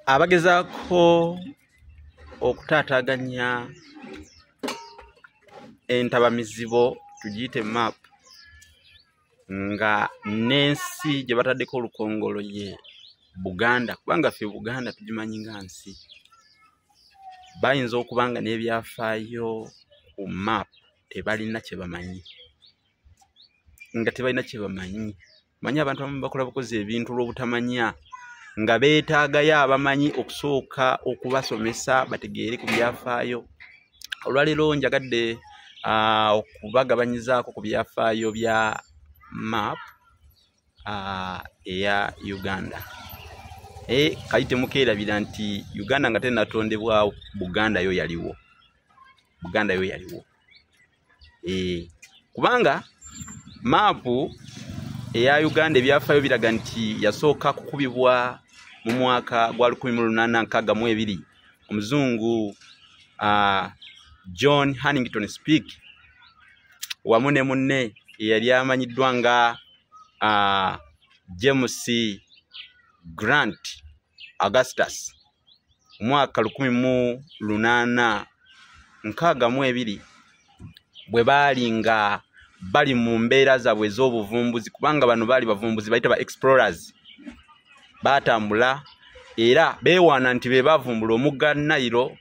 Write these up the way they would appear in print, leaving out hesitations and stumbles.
abagezaako okutaataganya entabamizibo tugiyite map nga n'ensi gye bataddeko olukongolo ye Buganda, kubanga ffe Buganda tugimanyi nga nsi, bayinza okubanga n'ebyafaayo ku map tebalina kye bamanyi, nga tebalina kye bamanyi. Manyi abantu abamu bakola bukozi ebintu olw'obutamanya nga beetaagayo abamanyi okusooka okubasomesa bategeere ku byafaayo. Olwaleero njagadde okubagabanyizaako ku byafaayo bya map eya Uganda. Kali temukeerabira nti Uganda nga tennatondebwawo, Buganda yo yaliwo. Buganda yo yaliwo. Kubanga maapu eya Uganda ebyafaayo biraga nti yasooka kukubibwa mu mwaka gwa 1862 omuzungu John Hannington Speke wamu ne munne eyali amanyiddwa nga James Grant Augustus mwaka 1862 bwe baali nga bali mu mbeera zaabwe ez'obuvumbuzi, kubanga bano baali bavumbuzi bayita ba explorers. Baatambula era beewaana nti be bavumbula omugga Nile,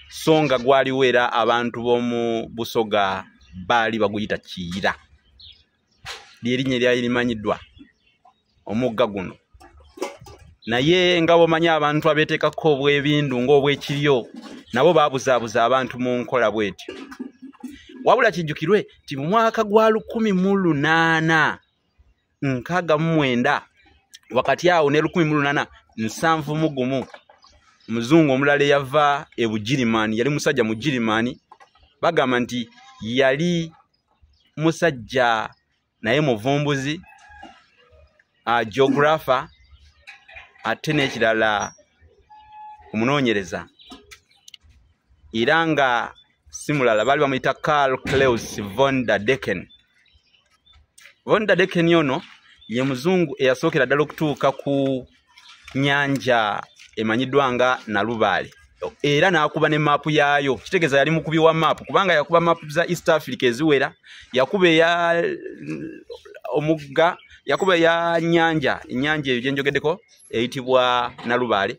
so nga gwaliwo era abantu b'omu Busoga baali baguyita Kiyira, ly'erinnya eryali limanyiddwa omugga guno. Naye nga bw'omanyi abantu abeeteekako obwebindu ng'obwekiryo nabo baabuzaabuza abantu mu nkola bw'etyo. Wabula kijjukirwe nti mu mwaka gwa 1869 wakati awo ne 1871 muzungu omulala yava e Bugirimani, yali musajja mu Girimani, bagamba nti yali musajja naye muvumbuzi, geographer, ate n'ekirala omunoonyereza, era nga si mulala baali bamuyita Karl Claus von der Decken. Von der Decken ono ye muzungu eyasookera ddala okutuuka ku nnyanja emanyiddwa nga Nalubaale, era n'akuba ne maapu yaayo. Kitegeeza yali mukubi wa maapu, kubanga yakuba maapu za East Africa eziwera, yakuba eya omugga, yakuba eya ennyanja eyo gye njogeddeko eyitibwa Nalubaale.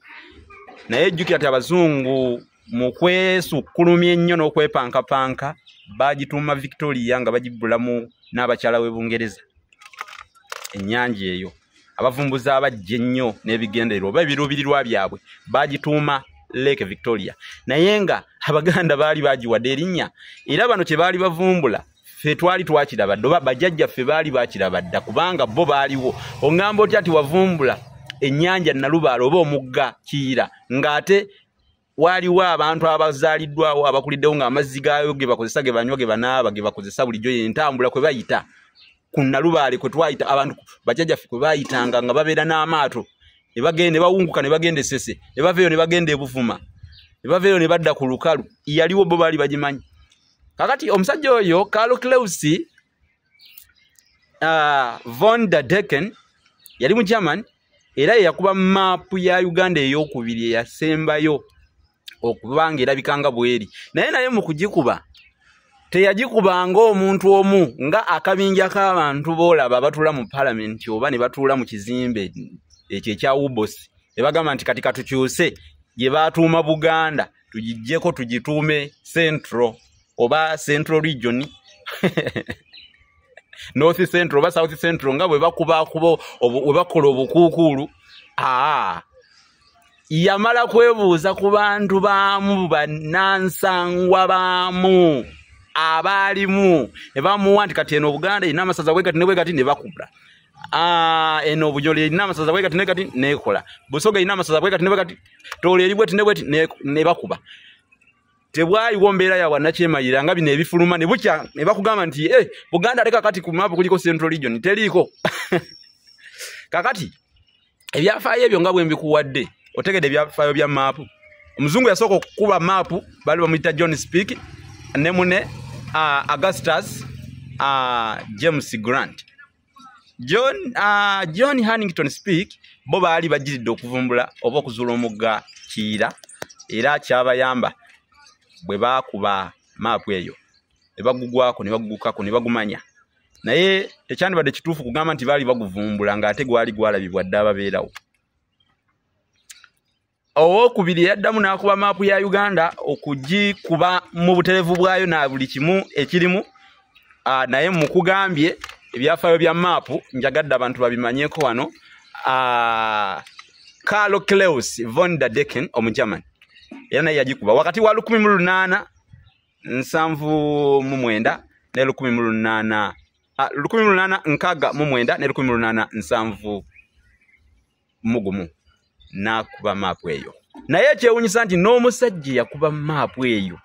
Naye jjukira nti abazungu mu kwesukkulumya ennyo n'okwepankapanka bagituuma Victoria nga bagibbulamu n'abakyala w'e Bungereza. Ennyanja eyo abavumbuzi abajja ennyo n'ebigendererwa oba ebiruubirirwa byabwe bagituuma Lake Victoria, naye nga Abaganda baali bagiwadde erinnya, era bano kye baali bavumbula ffe twali twakiraba dda, oba bajjajjaffe baali bakiraba dda, kubanga bo baaliwo. Oŋŋamba otya ati wavumbula ennyanja Nalubaale oba omugga Kiyira ng'ate waliwo abantu abazaaliddwawo abakuliddewo ng'amazzi gaayo ge bakozesa, ge banywa, ge banaaba, ge bakozesa bulijjo y'entambula kwe bayita ku Nalubaale, kwe twayita abantu bajjajjaffe kwe baayitanga nga babeera n'amaato ne bagenda ne bawunguka ne bagenda e Ssese, ne baveeyo ne bagenda e Buvuma, ne baveeyo ne badda ku lukalu. Yaliwo bo baali bagimanyi. Kakati omusajja oyo Karl Claus von der Decken yali mu German, era yakuba maapu ya Uganda ey'okubiri eyasembayo okubanga erabikanga bweri. Naye mu kugikuba teyagikubanga omuntu omu nga akabinja k'abantu boolaba batuula mu palamenti oba ne batuula mu kizimbe ekyo ekya Ubosi, ne bagamba nti kati katukyuse gye baatuuma Buganda tugijjeko tugituume Central oba Central Region North Central oba South Central nga bwe bakuba bwe bakola obukuukuulu. Yamala kwebuuza ku bantu baamu, bannansangwa baamu abaalimu, ne bamuwa nti kati eno Buganda erina amasaza bwe gati ne bwe gati, ne bakubula. Eno Bunyoro erina amasaza bwe gati ne gati, neekola. Busoga erina amasaza bwe gati ne bwe gati, Toolo eri bweti ne bweti, ne bakuba. Tebwayiwo mbeera ya wannakyemalira nga bino ebifuluma ne bukya ne bakugamba nti Buganda leka kati ku maapu kuliko Central Region, teriiko. Kakati ebyafaayo ebyo nga bwe mbikuwadde, otegedde ebyafaayo bya maapu. Omuzungu yasooka okukuba maapu, baali bamuyita John Speke ne mune Augustus James Grant. John Hannington Speke bo baali bajiridde okuvumbula oba okuzuula omugga Kiyira era kyabayamba bwe baakuba maapu eyo ne bagugwako ne bagugukako ne bagumanya naye tekyandibadde kituufu kugamba nti baali baguvumbula ng'ate gwali gwalabibwa dde ababeerawo. Owokubiri yaddamu n'akuba maapu ya Uganda okugikuba mu butereevu bwayo na buli kimu ekirimu naye mukugambye ebyafaayo bya maapu njagadde abantu babimanyeeko wano. Karl Klaus von der Decken Omugerman era naye yagikuba wakati wa 1879 ne 1889 ne 1871 n'akuba maapu eyo. Naye ekyewuunyisa nti n'omusajja yakuba maapu eyo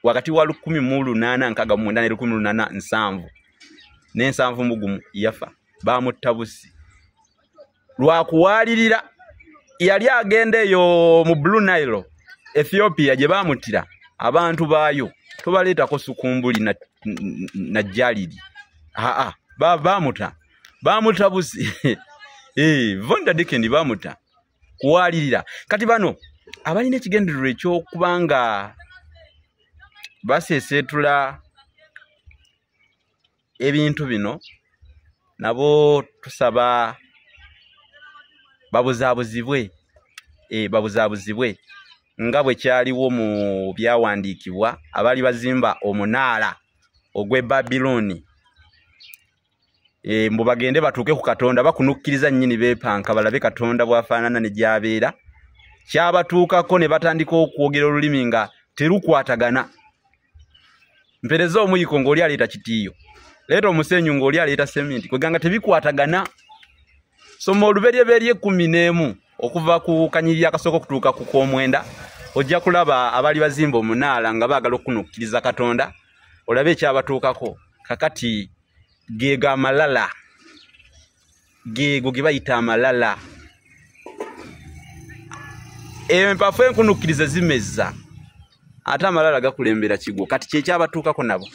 wakati wa 1869 ne 1871 yafa bamutta busi lwakuwalirira yali agenda eyo mu Blue Nile Ethiopia gye bamuttira abantu baayo tobaleetako sukumbuli na jalidi bamuta busi Von der Decken bamuta kuwalirira. Kati bano abalina ekigendererwa ekyokubanga basesetula ebintu bino nabo tusaba babuzaabuzibwe nga bwe kyaliwo mu byawandiikibwa abali bazimba omunaala ogw'e Babiloni mbu bagende batuuke ku Katonda bakunukkiriza nnyini beepanka balabe Katonda bwafaanana ne gy'abeera kyabatuukako ne batandika okwogera olulimi nga terukwatagana. Mpereza omuyiko ng'oli aleeta kitiiyo, leeta omusenyu ng'oli aleeta sementi, kweganga tebikwatagana. Soma oluberyeberye 11 okuva ku kanyiriri akasooka okutuuka ku kw'omwenda ojja kulaba abali bazimba omunaala nga baagala okunukkiriza Katonda olabe ekyabatuukako. Kakati geega amalala geego ge bayita amalala empafu enkunukkiriza zimezza ate amalala gakulembera kigwo. Kati kyekyabatuukako nabo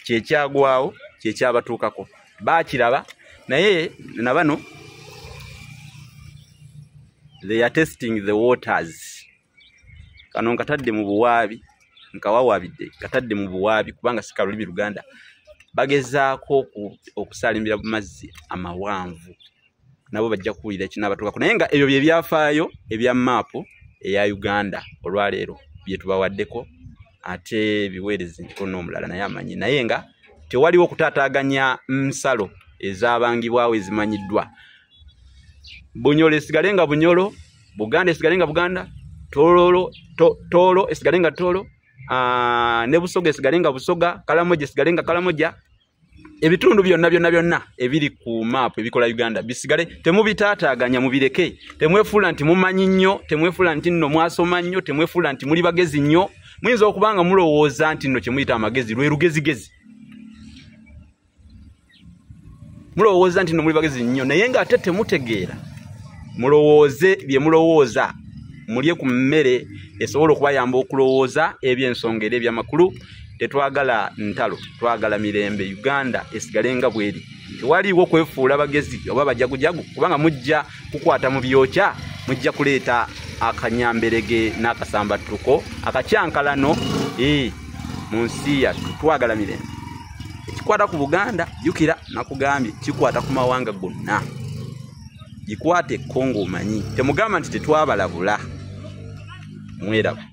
kyekyagwawo kyekyabatuukako baakiraba naye nabano they are testing the waters. Kano nkatadde mu buwaabi nkawawabidde katadde mu buwaabi kubanga sika lulimi Luganda bagezaako okusalimbira mu mazzi amawanvu nabo bajja kuwulira kinabatuukako naye nga ebyo bye byafaayo ebya maapu eya Uganda olwaleero bye tubawaddeko ate biweerezi nkono omulala naye amanyi naye nga tewaliwo okutaataaganya nsalo ezabangibwawo ezimanyiddwa. Bunyolo esigale nga Bunyolo, Buganda esigale nga Buganda, Toolo esigale nga Toolo, ne Busoga esigale nga Busoga, Kalamoja esigale nga Kalamoja. Ebitundu byonna ebiri ku maapu ebikola Uganda bisigale temubitaataaganya mubireke. Temwefuula nti mumanyi nnyo, temwefuula nti nno mwasoma nnyo, temwefuula nti muli bagezi nnyo. Muyinza okubanga mulowooza nti nno kye muyita amagezi lwe lugezigezi. Mulowooza nti nno muli bagezi nnyo naye nga ate temutegeera. Mulowooze bye mulowooza mulye ku mmere esobola okubayamba okulowooza eby'ensonga era eby'amakulu. Tetwagala ntalo, twagala mirembe. Uganda esigale nga bweri. Tewaliwo kwefuula bagezi oba bajagujagu kubanga mujja kukwata mu byokya, mujja kuleeta akanyamberege n'akasambattuko akacyankalano mu nsi yattu. Twagala mirembe. Ekikwata ku Buganda jukira nakugambye kikwata ku mawanga gonna. Gikwate Kongo omanyi. Temugamba nti tetwabalabula. Mweraba.